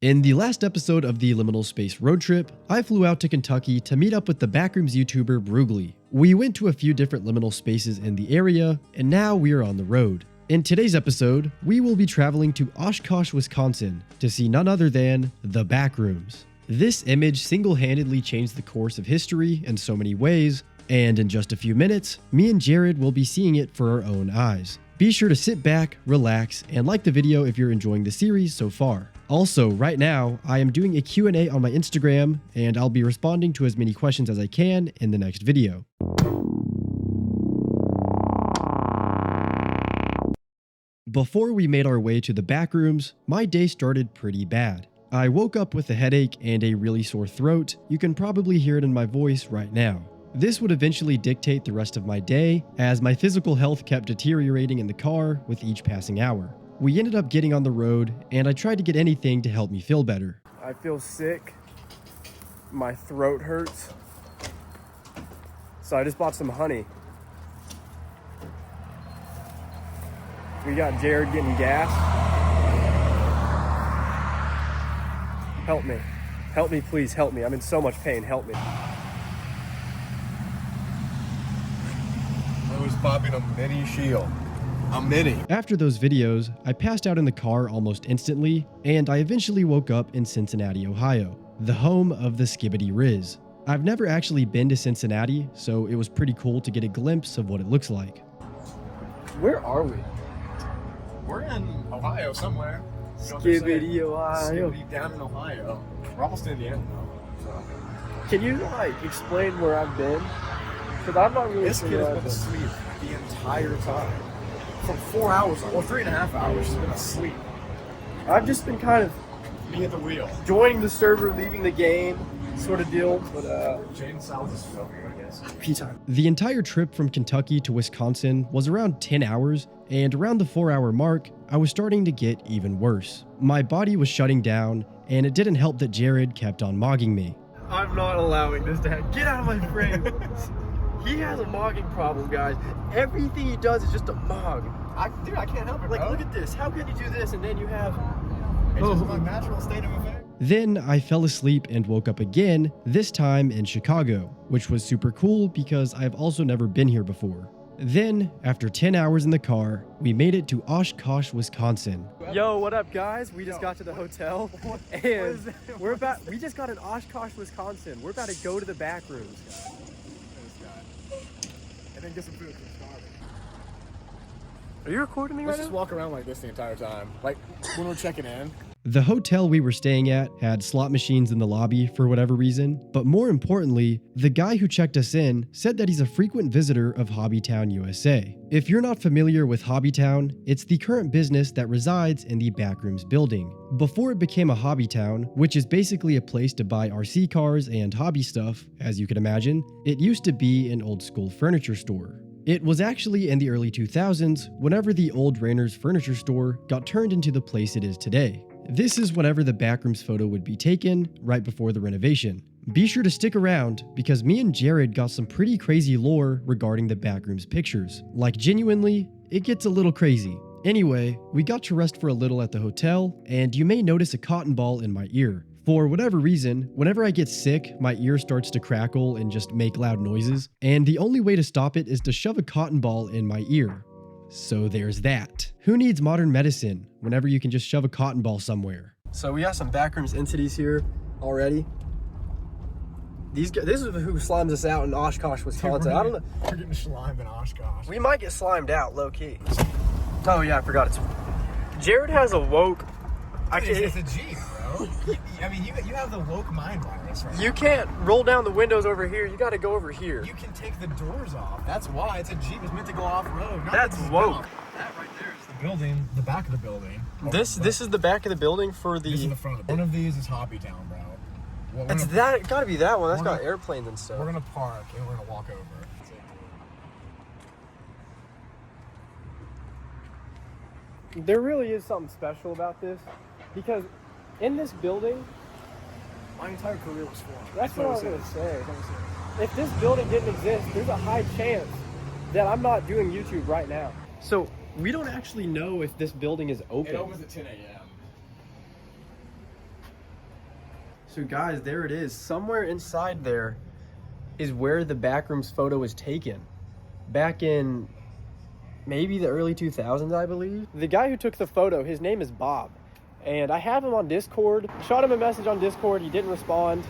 In the last episode of the Liminal Space road trip, I flew out to Kentucky to meet up with the Backrooms YouTuber Brugly. We went to a few different liminal spaces in the area, and now we are on the road. In today's episode, we will be traveling to Oshkosh, Wisconsin to see none other than the Backrooms. This image single-handedly changed the course of history in so many ways, and in just a few minutes, me and Jared will be seeing it for our own eyes. Be sure to sit back, relax, and like the video if you're enjoying the series so far. Also, right now, I am doing a Q&A on my Instagram, and I'll be responding to as many questions as I can in the next video. Before we made our way to the Backrooms, my day started pretty bad. I woke up with a headache and a really sore throat. You can probably hear it in my voice right now. This would eventually dictate the rest of my day, as my physical health kept deteriorating in the car with each passing hour. We ended up getting on the road, and I tried to get anything to help me feel better. I feel sick. My throat hurts. So I just bought some honey. We got Jared getting gas. Help me. Help me, please. Help me. I'm in so much pain. Help me. I was popping a mini shield. A mini. After those videos, I passed out in the car almost instantly, and I eventually woke up in Cincinnati, Ohio, the home of the Skibbity Riz. I've never actually been to Cincinnati, so it was pretty cool to get a glimpse of what it looks like. Where are we? We're in Ohio somewhere. Skibbity, Ohio. Skibbity down in Ohio. We're almost in the end though. So. Can you explain where I've been? Because I'm not really This sure kid where has I've been been. asleep the entire time. For 4 hours, or 3.5 hours, she's been asleep. I've just been kind of Me at the wheel. joining the server, leaving the game, sort of deal. But Jaden South is over here, I guess. pee time. The entire trip from Kentucky to Wisconsin was around 10 hours, and around the 4-hour mark, I was starting to get even worse. My body was shutting down, and it didn't help that Jared kept on mogging me. I'm not allowing this to happen. Get out of my frame. He has a mogging problem, guys. Everything he does is just a mog. Dude, I can't help it, Like, bro. look at this. How can you do this and then you have... It's just my natural state of affairs. Then I fell asleep and woke up again, this time in Chicago, which was super cool because I've also never been here before. Then, after 10 hours in the car, we made it to Oshkosh, Wisconsin. Yo, what up, guys? We just got to the hotel, and we just got in Oshkosh, Wisconsin. We're about to go to the Backrooms. And then get some food. I'm starving. Are you recording me right Let's just now? walk around like this the entire time. Like when we're checking in. The hotel we were staying at had slot machines in the lobby for whatever reason, but more importantly, the guy who checked us in said that he's a frequent visitor of Hobbytown, USA. If you're not familiar with Hobbytown, it's the current business that resides in the Backrooms building. Before it became a Hobbytown, which is basically a place to buy RC cars and hobby stuff, as you can imagine, it used to be an old school furniture store. It was actually in the early 2000s whenever the old Rainer's furniture store got turned into the place it is today. This is whenever the Backrooms photo would be taken, right before the renovation. Be sure to stick around, because me and Jared got some pretty crazy lore regarding the Backrooms pictures. Like, genuinely, it gets a little crazy. Anyway, we got to rest for a little at the hotel, and you may notice a cotton ball in my ear. For whatever reason, whenever I get sick, my ear starts to crackle and just make loud noises, and the only way to stop it is to shove a cotton ball in my ear. So there's that. Who needs modern medicine whenever you can just shove a cotton ball somewhere? So we got some Backrooms entities here already. These guys, this is who slimes us out in Oshkosh, Wisconsin. I don't know. We're getting slimed in Oshkosh. We might get slimed out, low key. Oh yeah, I forgot it's. Jared has a woke. It's a Jeep, bro. I mean, you have the woke mind virus right You can't roll down the windows over here. You got to go over here. You can take the doors off. That's why it's a Jeep. It's meant to go off road. That's woke. That right there is the building, the back of the building. This is the back of the building for This is the. the front of the building. One of these is Hobbytown, bro. Well, we're It's gonna- that. It got to be that one. That's we're got gonna- airplanes and We're stuff. gonna park and we're gonna walk over. There really is something special about this, because in this building, My entire career was formed. that's what I was gonna say. If this building didn't exist, there's a high chance that I'm not doing YouTube right now. So we don't actually know if this building is open. It opens at 10 a.m. So guys, there it is. Somewhere inside there is where the Backrooms photo was taken. Back in maybe the early 2000s, I believe. The guy who took the photo, his name is Bob. And I have him on Discord. Shot him a message on Discord, he didn't respond.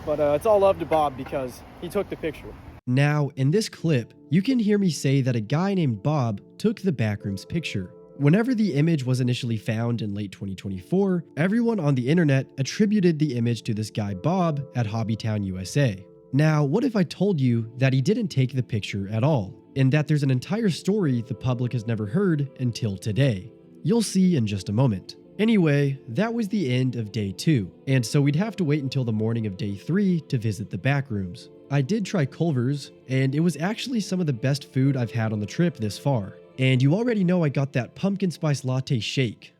But it's all love to Bob because he took the picture. Now, in this clip, you can hear me say that a guy named Bob took the Backrooms picture. Whenever the image was initially found in late 2024, everyone on the internet attributed the image to this guy Bob at Hobbytown, USA. Now, what if I told you that he didn't take the picture at all, and that there's an entire story the public has never heard until today? You'll see in just a moment. Anyway, that was the end of day 2, and so we'd have to wait until the morning of day 3 to visit the Backrooms. I did try Culver's, and it was actually some of the best food I've had on the trip this far. And you already know I got that pumpkin spice latte shake.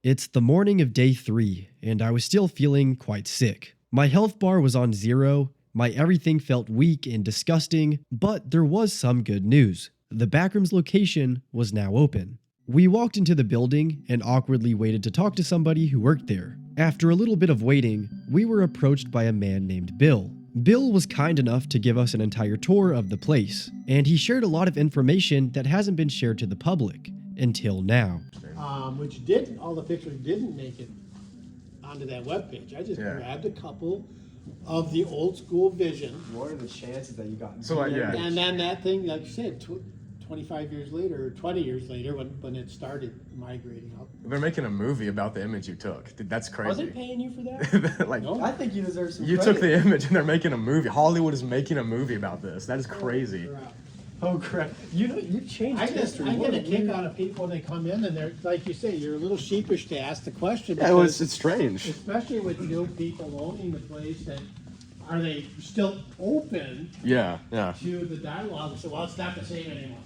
It's the morning of day 3, and I was still feeling quite sick. My health bar was on 0, my everything felt weak and disgusting, but there was some good news. The Backrooms location was now open. We walked into the building and awkwardly waited to talk to somebody who worked there. After a little bit of waiting, we were approached by a man named Bill. Bill was kind enough to give us an entire tour of the place, and he shared a lot of information that hasn't been shared to the public until now. Which didn't, all the pictures didn't make it onto that webpage. I just grabbed a couple of the old school vision. What are the chances that you got? And then that thing, like you said, 25 years later, or 20 years later, when it started migrating up. They're making a movie about the image you took. Dude, that's crazy. Was it paying you for that? Like, No? I think you deserve some you credit. took the image and they're making a movie. Hollywood is making a movie about this. That is crazy. Oh crap! You know, you changed I history. get What a a kick weird- out of people when they come in and they're, like you say, you're a little sheepish to ask the question. Yeah, well, because- it's strange. Especially with new people owning the place, that are they still open Yeah. to the dialogue? So, well, it's not the same anymore.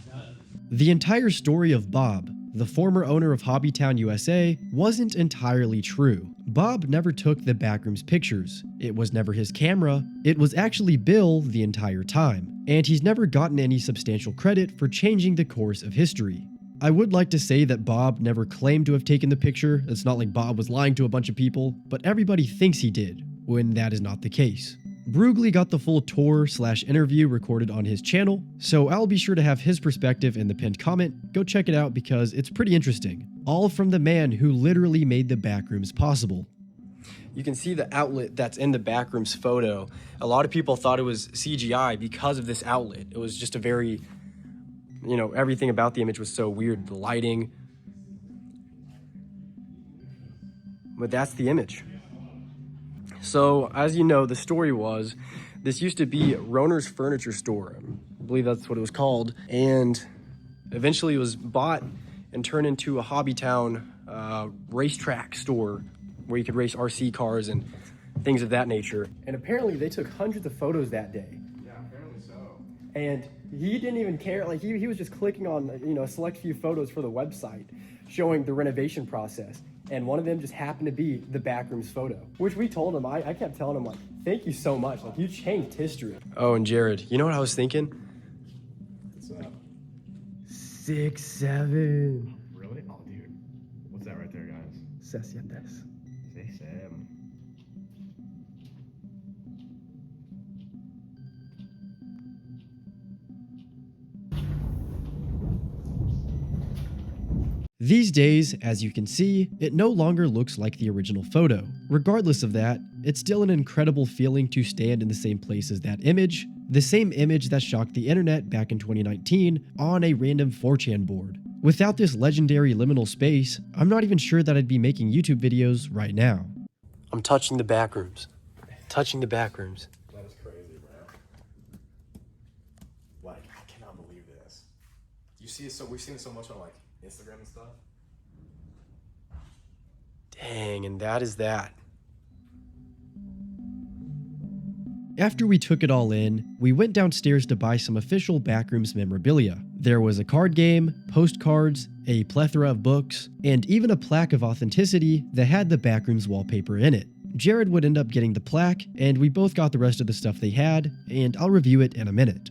The entire story of Bob, the former owner of Hobbytown, USA, wasn't entirely true. Bob never took the Backrooms pictures. It was never his camera. It was actually Bill the entire time. And he's never gotten any substantial credit for changing the course of history. I would like to say that Bob never claimed to have taken the picture. It's not like Bob was lying to a bunch of people, but everybody thinks he did, when that is not the case. Brugli got the full tour/interview recorded on his channel, so I'll be sure to have his perspective in the pinned comment. Go check it out because it's pretty interesting. All from the man who literally made the Backrooms possible. You can see the outlet that's in the Backrooms photo. A lot of people thought it was CGI because of this outlet. It was just a very, you know, everything about the image was so weird. The lighting. But that's the image. So, as you know, the story was, this used to be Roner's Furniture Store. I believe that's what it was called. And eventually it was bought and turned into a Hobbytown racetrack store where you could race RC cars and things of that nature. And apparently they took hundreds of photos that day. Yeah, apparently so. And he didn't even care. Like he was just clicking on, you know, a select few photos for the website showing the renovation process. And one of them just happened to be the Backrooms photo, which we told him. I kept telling him, like, thank you so much. Like, you changed history. Oh, and Jared, you know what I was thinking? What's up? 6'7". Really? Oh, dude. What's that right there, guys? 6'7". 6'7". These days, as you can see, it no longer looks like the original photo. Regardless of that, it's still an incredible feeling to stand in the same place as that image, the same image that shocked the internet back in 2019 on a random 4chan board. Without this legendary liminal space, I'm not even sure that I'd be making YouTube videos right now. I'm touching the Backrooms. Touching the Backrooms. That is crazy, bro. Like, I cannot believe this. You see it so we've seen it so much on like Instagram and stuff. Dang, and that is that. After we took it all in, we went downstairs to buy some official Backrooms memorabilia. There was a card game, postcards, a plethora of books, and even a plaque of authenticity that had the Backrooms wallpaper in it. Jared would end up getting the plaque, and we both got the rest of the stuff they had, and I'll review it in a minute.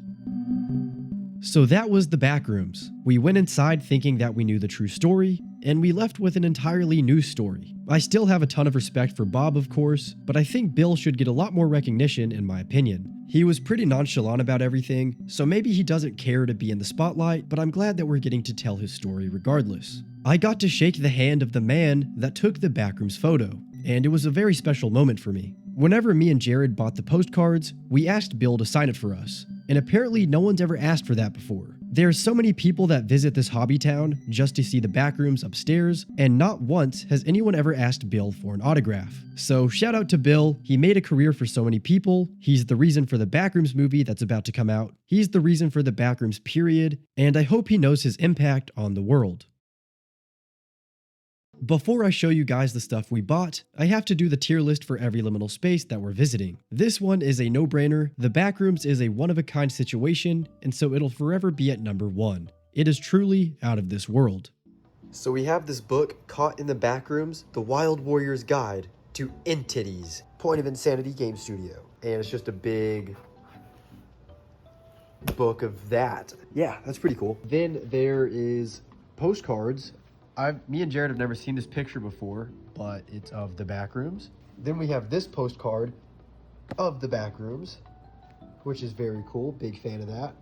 So that was the Backrooms. We went inside thinking that we knew the true story, and we left with an entirely new story. I still have a ton of respect for Bob, of course, but I think Bill should get a lot more recognition in my opinion. He was pretty nonchalant about everything, so maybe he doesn't care to be in the spotlight, but I'm glad that we're getting to tell his story regardless. I got to shake the hand of the man that took the Backrooms photo, and it was a very special moment for me. Whenever me and Jared bought the postcards, we asked Bill to sign it for us, and apparently no one's ever asked for that before. There are so many people that visit this hobby town just to see the Backrooms upstairs, and not once has anyone ever asked Bill for an autograph. So shout out to Bill, he made a career for so many people, he's the reason for the Backrooms movie that's about to come out, he's the reason for the Backrooms period, and I hope he knows his impact on the world. Before I show you guys the stuff we bought, I have to do the tier list for every liminal space that we're visiting. This one is a no-brainer, the Backrooms is a one-of-a-kind situation, and so it'll forever be at number 1. It is truly out of this world. So we have this book, Caught in the Backrooms, The Wild Warrior's Guide to Entities, Point of Insanity Game Studio. And it's just a big book of that. Yeah, that's pretty cool. Then there is postcards. Me and Jared have never seen this picture before, but it's of the Backrooms. Then we have this postcard of the Backrooms, which is very cool. Big fan of that.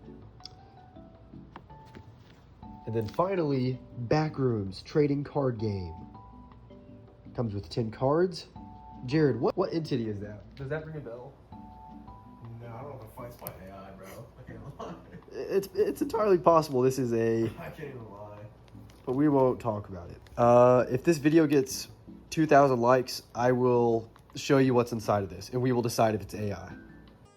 And then finally, Backrooms Trading Card Game. Comes with 10 cards. Jared, what entity is that? Does that ring a bell? No, I don't know if it fights by AI, bro. I can't lie. It's entirely possible this is a... I can't even lie. But we won't talk about it. If this video gets 2,000 likes, I will show you what's inside of this, and we will decide if it's AI.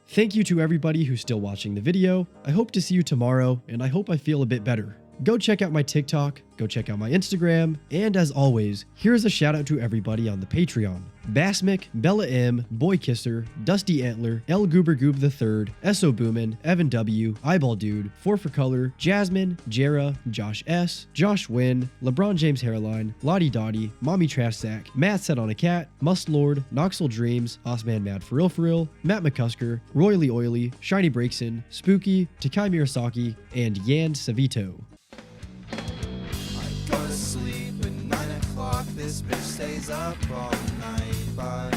Thank you to everybody who's still watching the video. I hope to see you tomorrow, and I hope I feel a bit better. Go check out my TikTok, go check out my Instagram, and as always, here's a shout out to everybody on the Patreon. Basmic, Bella M, Boy Kisser, Dusty Antler, El Goober Goob III, Esso Boomin, Evan W, Eyeball Dude, 4 for Color, Jasmine, Jera, Josh S, Josh Wynn, LeBron James Hairline, Lottie Dottie, Mommy Trash Sack, Matt Set on a Cat, Must Lord, Noxel Dreams, Osman Mad For Real, Matt McCusker, Royally Oily, Shiny Breakson, Spooky, Takai Mirasaki, and Yan Savito. Go to sleep at 9 o'clock, this bitch stays up all night. Bye.